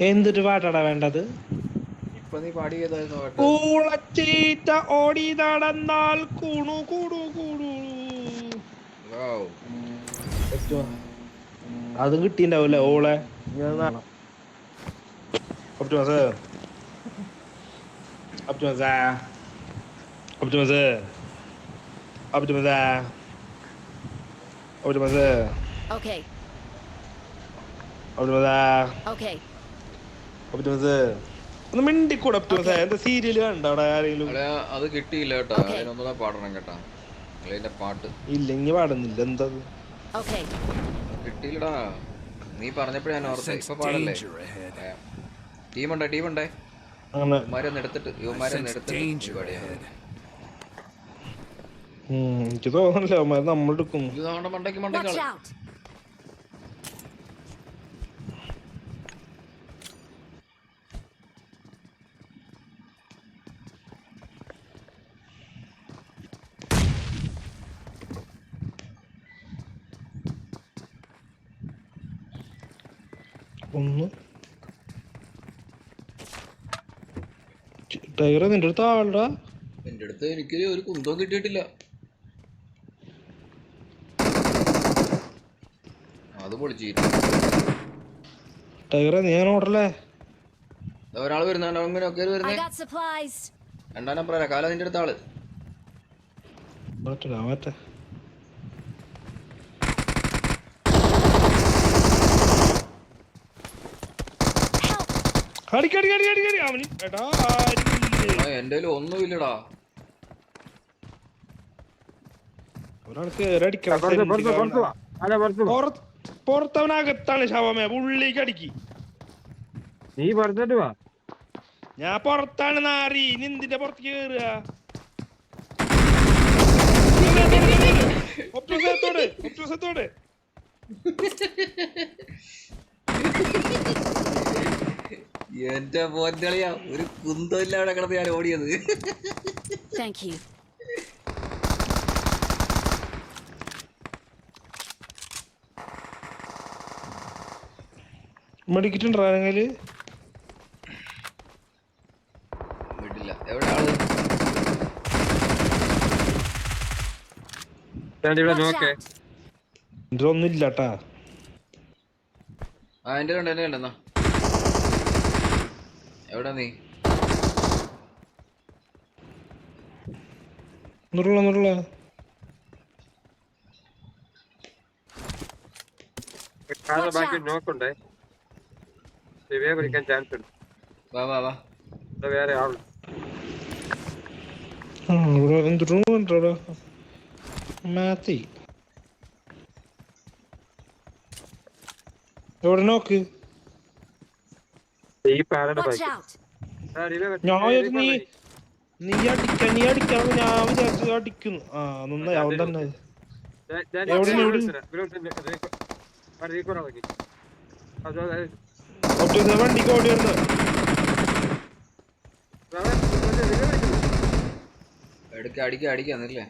എന്തൊരു പാട്ടാടാ വേണ്ടത്? ഇപ്പൊ നീ പാടിയതായിരുന്നു പാട്ട്. പൂളച്ചീറ്റ ഓടി നടന്നാൽ കുണു കുണു കുണു. അതും കിട്ടിണ്ടാവൂല്ലേ ഓളെ? ഒപ്റ്റിമസ് ഒപ്റ്റിമസ് ഒപ്റ്റിമസ് ഒപ്റ്റിമസ് ഒപ്റ്റിമസ് Okay. Okay. ഒപ്റ്റിമസ് ഒന്ന് മിണ്ടിക്കൂടെ ഒപ്റ്റിമസ്? എന്താ സീരിയല് കണ്ടോ അവിടെ ആരെങ്കിലും? അത് കിട്ടിയില്ല കേട്ടോ. അതിനൊന്നുകൂടെ പാടണം കേട്ടാ. അതിന്റെ പാട്ട് ഇല്ലെങ്കി പാടുന്നില്ല. എന്താ കിട്ടിയില്ലടാ. നീ പറഞ്ഞപ്പോഴേ ഞാൻ ഓർത്തെ. ഇപ്പൊ പാടല്ലേ? ടീമുണ്ടേ ഇവന്മാരൊന്ന് എടുത്തിട്ട് എനിക്ക് തോന്നണില്ല നമ്മളെടുക്കും. മണ്ടയ്ക്ക് ഒന്ന് ടൈഗർ നിന്റെ അടുത്ത് ആളുടാ. എന്റെ അടുത്ത് എനിക്ക് ഒരു കുന്തവും കിട്ടിയിട്ടില്ല. അത് പൊളിച്ചു ടൈഗറെ നീ ഞാൻ ഓടല്ലേ? ഒരാള് വരുന്ന രണ്ടാം നമ്പർ കാല നിന്റെ അടുത്ത ആള്. മാറ്റേ എന്റെ ഒന്നുമില്ലടാ. പുറത്തവനകത്താണ് ശവമേ. ഉള്ളിലേക്ക് അടിക്കി. നീ പുറത്തോട്ട് വാ. ഞാൻ പുറത്താണ് നാറി. നീ എന്തിന്റെ പുറത്തേക്ക് കേറുക? ഒപ്റ്റോസത്തോട് എന്റെ പോറ്റളിയാ, ഒരു കുന്തമില്ല അവിടെ കിടന്ന് ഞാൻ ഓടിയത്. മെഡിക്കറ്റുണ്ടോ ആരെങ്കില്? വീട്ടില്ല. എവിടെ ആള്? ഒന്നും ഇല്ലാട്ടാ. എന്റെ കണ്ടെന്നാ. എവിടെ നീ? നുറുള്ള നോക്കണ്ടേ? പിടിക്കാൻ ചാൻസ് ഉണ്ട്. വാ വേറെ ആള് മാത്തി എവിടെ നോക്ക്? ഈ പാരയുടെ നീ അടിക്കാന്ന് ഞാൻ വിചാരിച്ചു അടിക്കുന്നു. നന്നായി അവൻ തന്നെ. വണ്ടിക്ക് ഓടി വരുന്ന അടിക്കാന്നില്ലേ?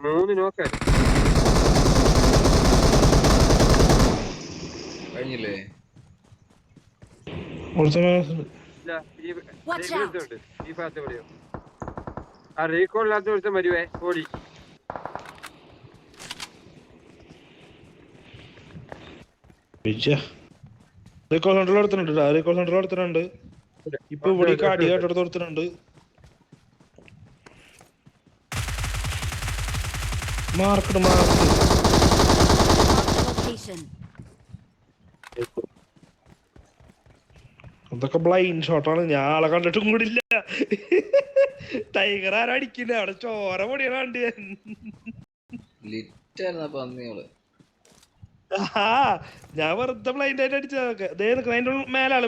മൂന്ന് നോക്കാൻ കഴിഞ്ഞില്ലേ? ഈ ഭാഗത്ത് എവിടെയോ ആ റീകോളിനകത്ത് ഒരുത്തം വരുവേ ഓടി. റീകോൾ സെന്ററിൽ എടുത്തിട്ടുണ്ട്. ഇപ്പൊ ഇവിടെ കാടി കേട്ടെടുത്ത് കൊടുത്തിട്ടുണ്ട്. മാർക്ക് അതൊക്കെ ബ്ലൈൻഡ് ഷോട്ടാണ്. ഞാൻ ആളെ കണ്ടിട്ടും കൂടില്ല. ടൈഗർ ആരും അടിക്കില്ല. അവിടെ ചോര പൊടിയാണ്. ഞാൻ വെറുതെ ബ്ലൈൻഡ് ആയിട്ട് അടിച്ചതൊക്കെ. അതിന്റെ മേലാള്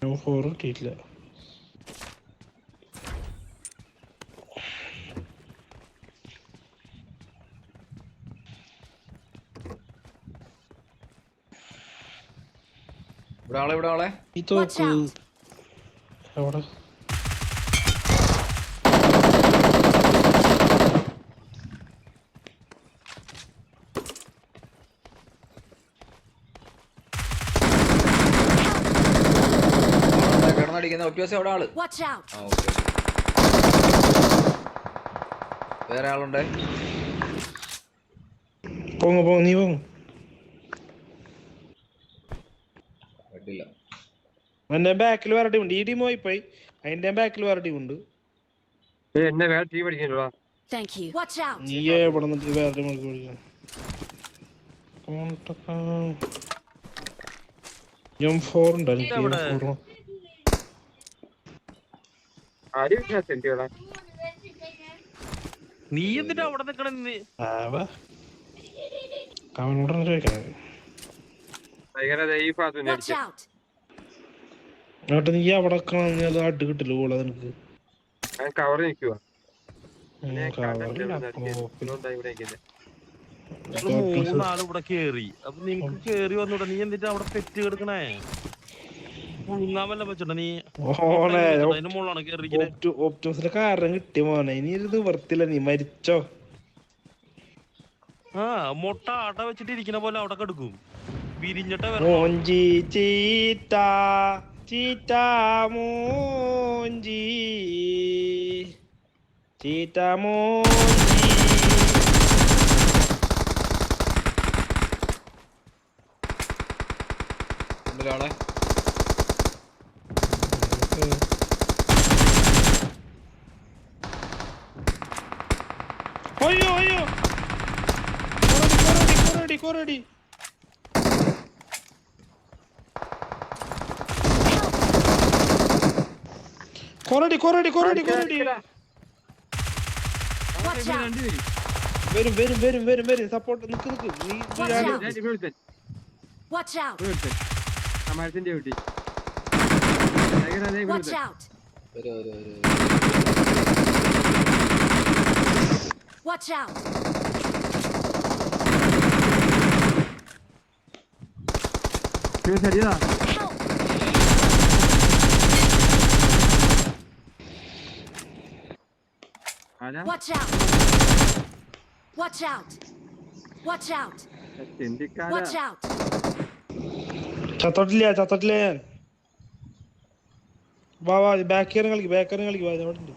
4 കിട്ടിയിട്ടില്ല. ഇവിടെ ആളെ ഈ തോക്ക് എവിടെ? കിടന്നടിക്കുന്ന ഒറ്റ അവിടെ ആള്. Watch out. ആ ഓക്കെ. വേറെ ആളുണ്ട്. പോങ്ങ നീ പോങ്ങ. പറ്റില്ല. എന്റെ ബാക്കിൽ വേറെ ടീം ഉണ്ട്. ഈ ടീം പോയി അതിന്റെ ബാക്കിൽ വേറെ ടീം ഉണ്ട്. എന്നെ വേറെ team അടിക്കണോ? Thank you. Watch out. നീ എവിടെ നിന്നിട്ട് വേറെ ടീം വിളിക്കാൻ? M4 ഉണ്ട് എനിക്ക്. M4 നീ എന്തിനാ അവിടെ നിക്കണേ? അവനോടാണ് ചോദിക്കണത്. Watch out. എന്നിട്ട് നീ അവിടെ അഡ് കിട്ടില്ല പോളെ നിനക്ക്. കവർ നിൽക്കുക. മൂന്നാള് ഇവിടെ കേറി. അപ്പൊ നിങ്ങക്ക് കേറി വന്നൂടെ? നീ എന്തിനാ അവിടെ പെറ്റ് കിടക്കണേ? മുങ്ങാൻ വല്ല വെച്ചിട്ട നീ? അതിന്റെ മുകളിലാണ് കേറിയിരിക്കണേ. ഓപ്റ്റോസിന്റെ കാരണം കിട്ടിയ മോനെ. ഇനി ഇത് നിവർത്തില്ല, നീ മരിച്ചോ. ആ മൊട്ട ആട്ട വെച്ചിട്ട് ഇരിക്കുന്ന പോലെ അവിടെ കിടക്കും. വിരിഞ്ഞിട്ട മോഞ്ചി ചീറ്റ ചീറ്റ മോഞ്ചി ചീറ്റ മോഞ്ചി. ഒരാളെ അയ്യോ അയ്യോ കൊറടി. Watch out. വരും സപ്പോർട്ട്. നിക്ക് നീ. Watch out. മരത്തിന്റെ കുട്ടി. Watch out. Watch out. ശരിയാ. Help. Watch out. Watch out. Watch out. Watch out. ചത്തോട്ടില്ല. വാ ബാക്ക് കളിക്ക്. വാ അവിടെ ഉണ്ട്.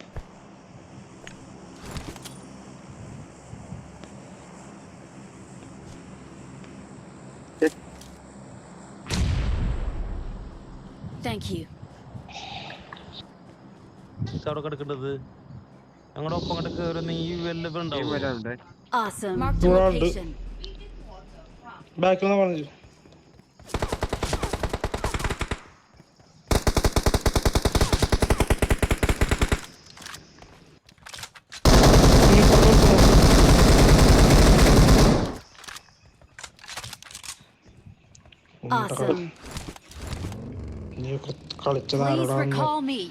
Thank you. അവിടെ കിടക്കേണ്ടത് ഞങ്ങളുടെ ഒപ്പം അങ്ങോട്ട് കേറി. നീ വല്ലതും ഉണ്ടാവും. Awesome. Mark the location. ബാക്കിൽ പറഞ്ഞു. Awesome. Please recall me.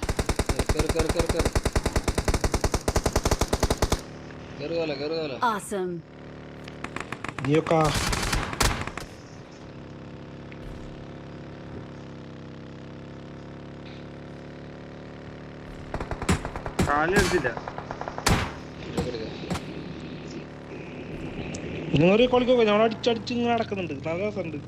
Awesome. നീയൊക്കെ കാലെടുത്തില്ല. നിങ്ങൾ കളിക്കൊക്കെ ഞങ്ങൾ അടിച്ചടിച്ച് ഇങ്ങനെ നടക്കുന്നുണ്ട്. നല്ല രസമുണ്ട്.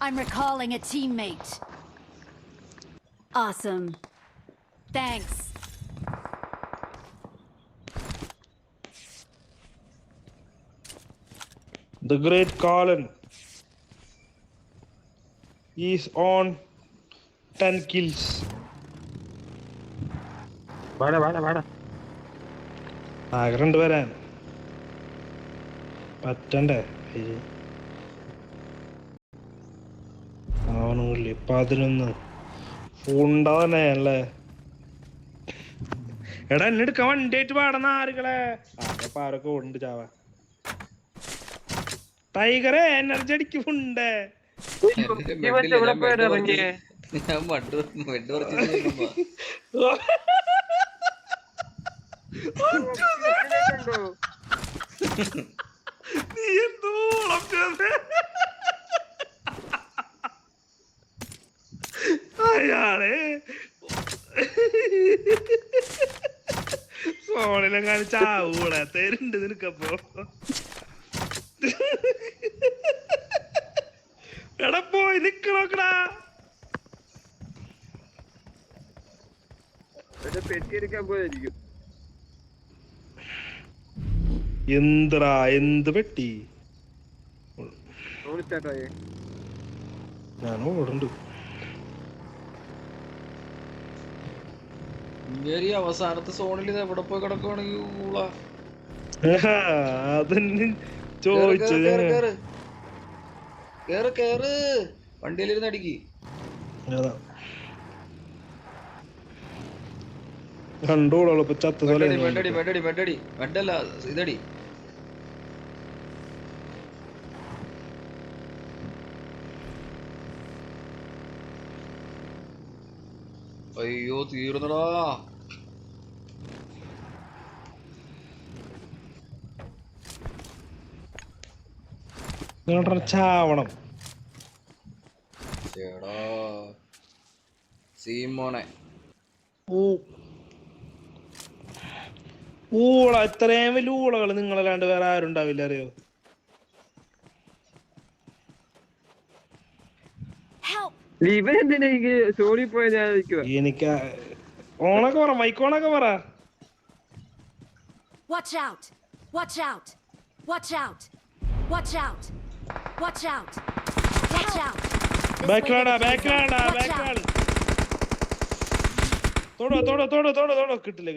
I'm recalling a teammate. Awesome. Thanks. The great Colin is on 10 kills. വാടാ. ആഗ്രഹമുണ്ട് വരാൻ. പറ്റണ്ടേ? ആവണില്ലേ 11 ഉണ്ടാവണേ അല്ലേ? എടാ എന്നെ എടുക്കാൻ വണ്ടിയായിട്ട് പാടുന്ന ആരുകളെ അപ്പൊ ആരൊക്കെ ഉണ്ട് ചാവാ. ടൈഗറെ എനർജി അടിക്കുന്നുണ്ട്. എവിടെ പോയിട്ട് ഇറങ്ങിയേ? ഞാൻ മഡ് പറിച്ചു. നീ എന്തോളം അയാളെ ഫോണിലെങ്ങാനും ചാവൂള തരുണ്ട് നിനക്കപ്പോ. എടാ പോയി നിക്കണോക്കടാ. പെട്ടിയെടുക്കാൻ പോയായിരിക്കും. എന്തടാ എന്ത് പെട്ടി? ഞാൻ ഓടുണ്ട്. ഇങ്ങനെ അവസാനത്തെ സോണിൽ ഇത് എവിടെ പോയി കിടക്കുവാണെങ്കിൽ അതന്നെ ചോദിച്ചത്. കേറ് വണ്ടിയിലിരുന്ന് അടിക്ക്. കണ്ടോളൂ ഇപ്പൊ ചത്ത മെഡല്ല ഇതടി. അയ്യോ തീർന്നടാ. ചാവണം ചേടാ സീമോനെ. ഊള ഇത്രയും വലിയ ഊളകള് നിങ്ങളല്ലാണ്ട് വേറെ ആരും ഉണ്ടാവില്ല, അറിയോ? എനിക്ക് ഓണൊക്കെ പറ, മൈക്കോണൊക്കെ പറ. Watch out! Watch out! Watch out! Watch out! Watch out! Watch out! ബാക്കിലാടാ ബാക്കിലാടാ. തോടോ കിട്ടില്ല.